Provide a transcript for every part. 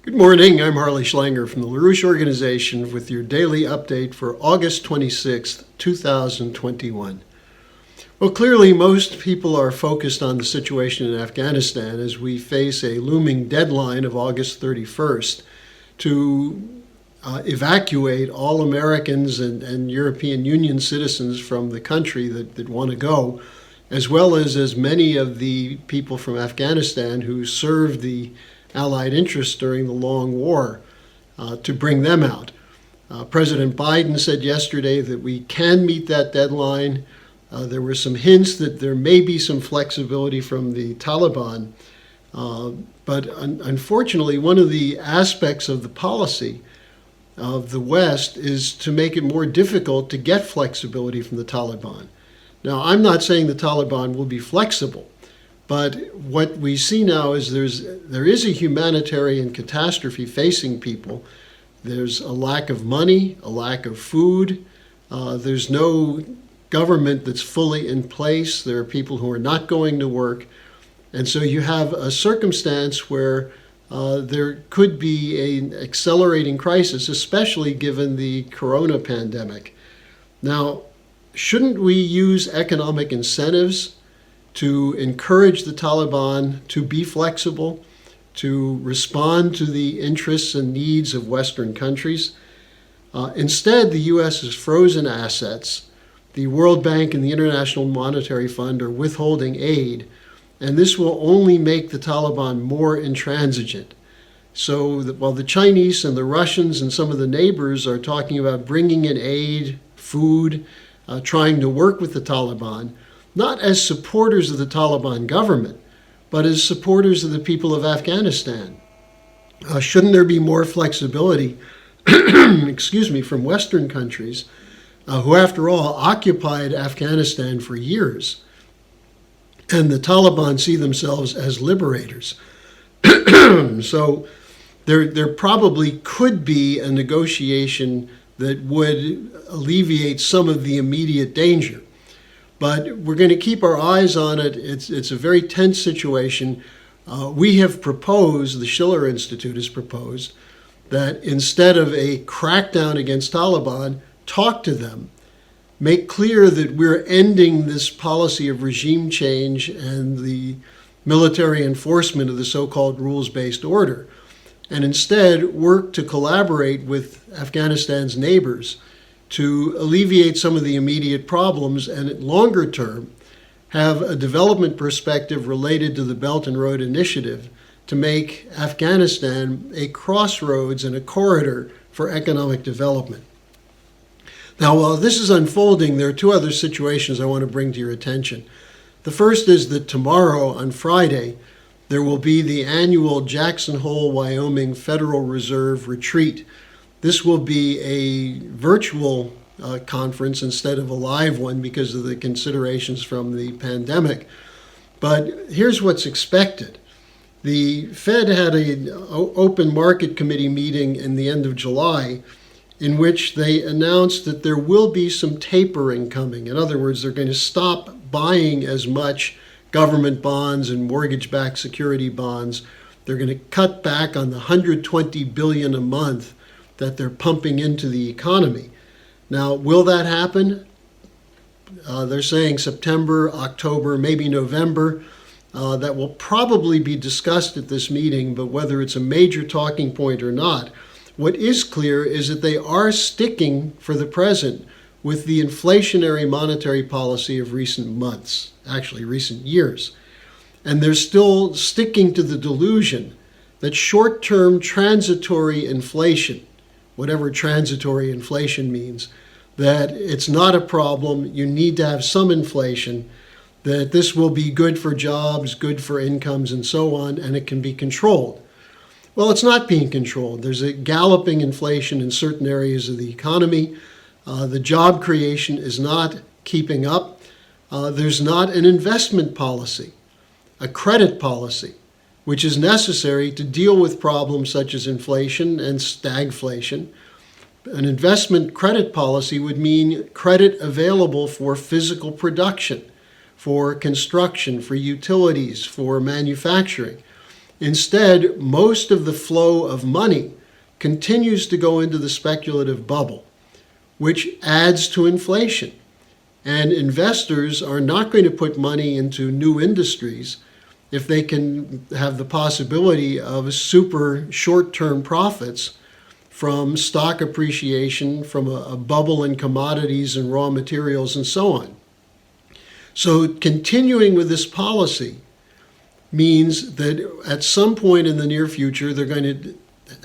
Good morning, I'm Harley Schlanger from the LaRouche organization with your daily update for August 26th, 2021. Well, clearly most people are focused on the situation in Afghanistan as we face a looming deadline of August 31st to evacuate all Americans and European Union citizens from the country that want to go, as well as many of the people from Afghanistan who served the Allied interests during the long war, to bring them out. President Biden said yesterday that we can meet that deadline. There were some hints that there may be some flexibility from the Taliban, but unfortunately, one of the aspects of the policy of the West is to make it more difficult to get flexibility from the Taliban. Now, I'm not saying the Taliban will be flexible, but what we see now is there is a humanitarian catastrophe facing people. There's a lack of money, a lack of food. There's no government that's fully in place. There are people who are not going to work. And so you have a circumstance where there could be an accelerating crisis, especially given the corona pandemic. Now, shouldn't we use economic incentives to encourage the Taliban to be flexible, to respond to the interests and needs of Western countries? Instead, the U.S. has frozen assets. The World Bank and the International Monetary Fund are withholding aid, and this will only make the Taliban more intransigent. So while the Chinese and the Russians and some of the neighbors are talking about bringing in aid, food, trying to work with the Taliban, not as supporters of the Taliban government, but as supporters of the people of Afghanistan. Shouldn't there be more flexibility, from Western countries, who after all occupied Afghanistan for years, and the Taliban see themselves as liberators? So there probably could be a negotiation that would alleviate some of the immediate danger. But we're going to keep our eyes on it. It's a very tense situation. We have proposed, the Schiller Institute has proposed, that instead of a crackdown against Taliban, talk to them. Make clear that we're ending this policy of regime change and the military enforcement of the so-called rules-based order, and instead work to collaborate with Afghanistan's neighbors to alleviate some of the immediate problems, and at longer term, have a development perspective related to the Belt and Road Initiative to make Afghanistan a crossroads and a corridor for economic development. Now, while this is unfolding, there are two other situations I want to bring to your attention. The first is that tomorrow, on Friday, there will be the annual Jackson Hole, Wyoming Federal Reserve Retreat. This will be a virtual conference instead of a live one because of the considerations from the pandemic. But here's what's expected. The Fed had an open market committee meeting in the end of July in which they announced that there will be some tapering coming. In other words, they're going to stop buying as much government bonds and mortgage-backed security bonds. They're going to cut back on the $120 billion a month that they're pumping into the economy. Now, will that happen? They're saying September, October, maybe November. That will probably be discussed at this meeting, but whether it's a major talking point or not, what is clear is that they are sticking, for the present, with the inflationary monetary policy of recent months, actually recent years. And they're still sticking to the delusion that short-term transitory inflation, whatever transitory inflation means, that it's not a problem, you need to have some inflation, that this will be good for jobs, good for incomes, and so on, and it can be controlled. Well, it's not being controlled. There's a galloping inflation in certain areas of the economy. The job creation is not keeping up. There's not an investment policy, a credit policy, which is necessary to deal with problems such as inflation and stagflation. An investment credit policy would mean credit available for physical production, for construction, for utilities, for manufacturing. Instead, most of the flow of money continues to go into the speculative bubble, which adds to inflation. And investors are not going to put money into new industries if they can have the possibility of super short-term profits from stock appreciation, from a bubble in commodities and raw materials and so on. So continuing with this policy means that at some point in the near future, they're going to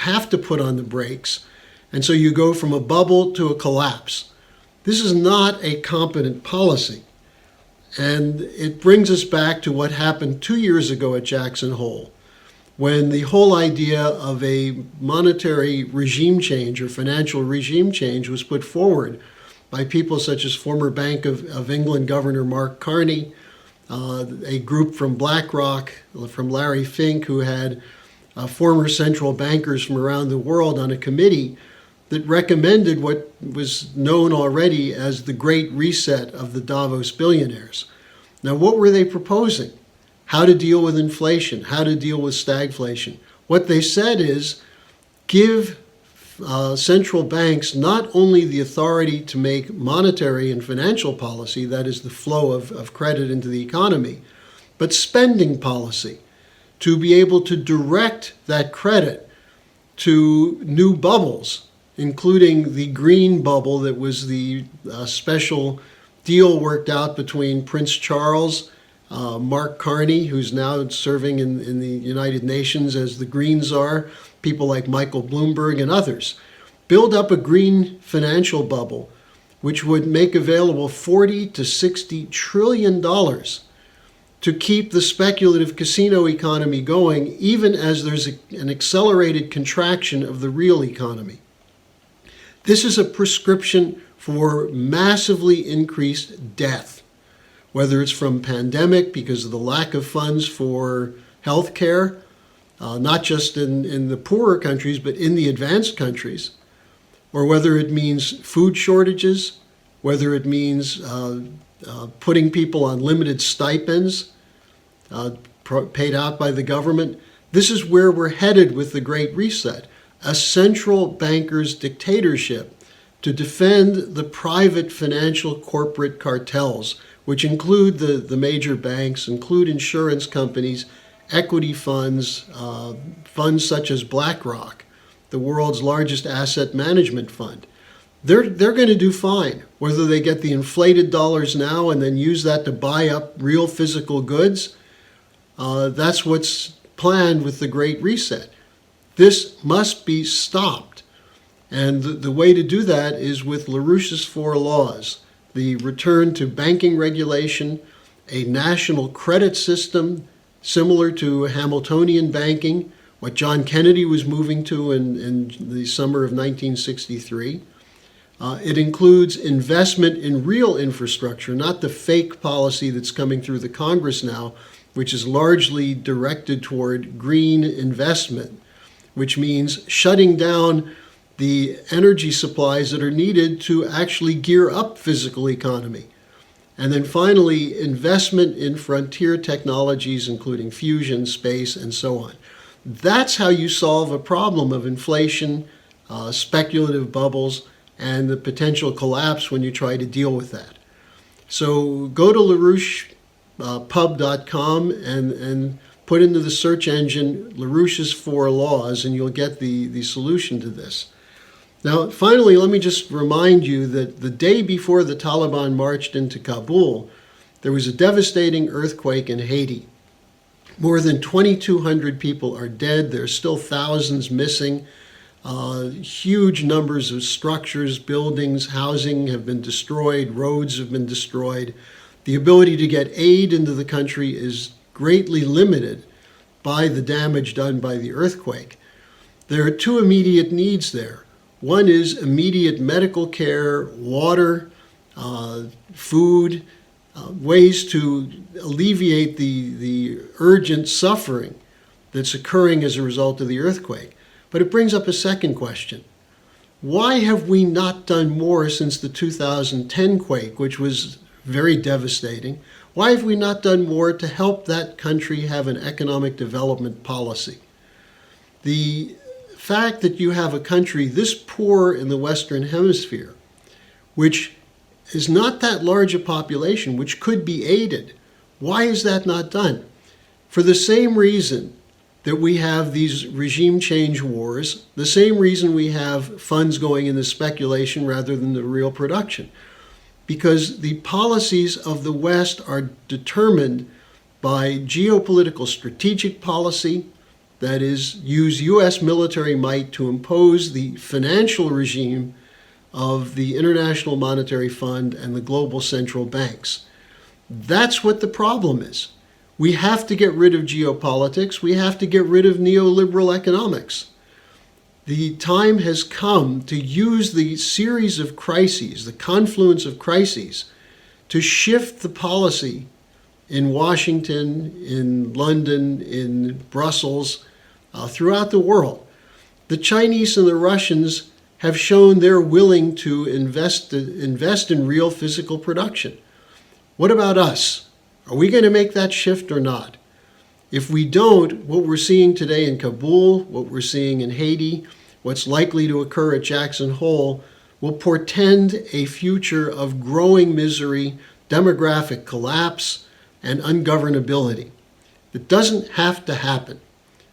have to put on the brakes. And so you go from a bubble to a collapse. This is not a competent policy. And it brings us back to what happened 2 years ago at Jackson Hole, when the whole idea of a monetary regime change or financial regime change was put forward by people such as former Bank of England Governor Mark Carney, a group from BlackRock, from Larry Fink, who had former central bankers from around the world on a committee that recommended what was known already as the Great Reset of the Davos billionaires. Now, what were they proposing? How to deal with inflation, how to deal with stagflation. What they said is give central banks not only the authority to make monetary and financial policy, that is the flow of credit into the economy, but spending policy to be able to direct that credit to new bubbles, including the green bubble that was the special deal worked out between Prince Charles, Mark Carney, who's now serving in the United Nations as the Green Czar, people like Michael Bloomberg and others, build up a green financial bubble which would make available $40 to $60 trillion to keep the speculative casino economy going, even as there's an accelerated contraction of the real economy. This is a prescription for massively increased death, whether it's from pandemic because of the lack of funds for health care, not just in the poorer countries, but in the advanced countries, or whether it means food shortages, whether it means putting people on limited stipends paid out by the government. This is where we're headed with the Great Reset, a central banker's dictatorship to defend the private financial corporate cartels, which include the major banks, include insurance companies, equity funds, funds such as BlackRock, the world's largest asset management fund. They're going to do fine, whether they get the inflated dollars now and then use that to buy up real physical goods. That's what's planned with the Great Reset. This must be stopped. And the way to do that is with LaRouche's 4 laws: the return to banking regulation, a national credit system similar to Hamiltonian banking, what John Kennedy was moving to in the summer of 1963. It includes investment in real infrastructure, not the fake policy that's coming through the Congress now, which is largely directed toward green investment, which means shutting down the energy supplies that are needed to actually gear up physical economy. And then finally, investment in frontier technologies, including fusion, space, and so on. That's how you solve a problem of inflation, speculative bubbles, and the potential collapse when you try to deal with that. So go to LaRouchePub.com and put into the search engine LaRouche's 4 laws, and you'll get the solution to this. Now, finally, let me just remind you that the day before the Taliban marched into Kabul, there was a devastating earthquake in Haiti. More than 2,200 people are dead. There's still thousands missing. Huge numbers of structures, buildings, housing have been destroyed. Roads have been destroyed. The ability to get aid into the country is greatly limited by the damage done by the earthquake. There are 2 immediate needs there. One is immediate medical care, water, food, ways to alleviate the urgent suffering that's occurring as a result of the earthquake. But it brings up a second question. Why have we not done more since the 2010 quake, which was very devastating? Why have we not done more to help that country have an economic development policy? The fact that you have a country this poor in the Western Hemisphere, which is not that large a population, which could be aided, why is that not done? For the same reason that we have these regime change wars, the same reason we have funds going into speculation rather than the real production. Because the policies of the West are determined by geopolitical strategic policy, that is, use U.S. military might to impose the financial regime of the International Monetary Fund and the global central banks. That's what the problem is. We have to get rid of geopolitics. We have to get rid of neoliberal economics. The time has come to use the series of crises, the confluence of crises, to shift the policy in Washington, in London, in Brussels, throughout the world. The Chinese and the Russians have shown they're willing to invest in real physical production. What about us? Are we going to make that shift or not? If we don't, what we're seeing today in Kabul, what we're seeing in Haiti, what's likely to occur at Jackson Hole, will portend a future of growing misery, demographic collapse, and ungovernability. It doesn't have to happen.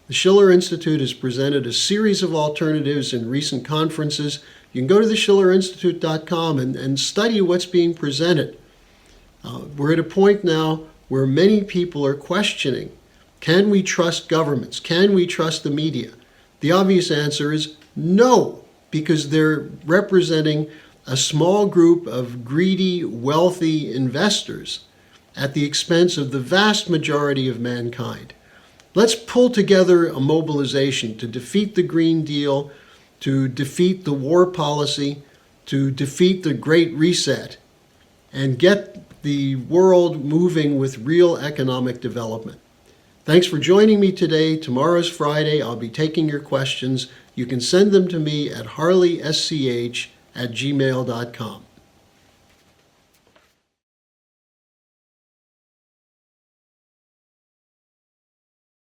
The Schiller Institute has presented a series of alternatives in recent conferences. You can go to theschillerinstitute.com and study what's being presented. We're at a point now where many people are questioning, can we trust governments? Can we trust the media? The obvious answer is no, because they're representing a small group of greedy, wealthy investors at the expense of the vast majority of mankind. Let's pull together a mobilization to defeat the Green Deal, to defeat the war policy, to defeat the Great Reset, and get the world moving with real economic development. Thanks for joining me today. Tomorrow's Friday. I'll be taking your questions. You can send them to me at harleysch@gmail.com.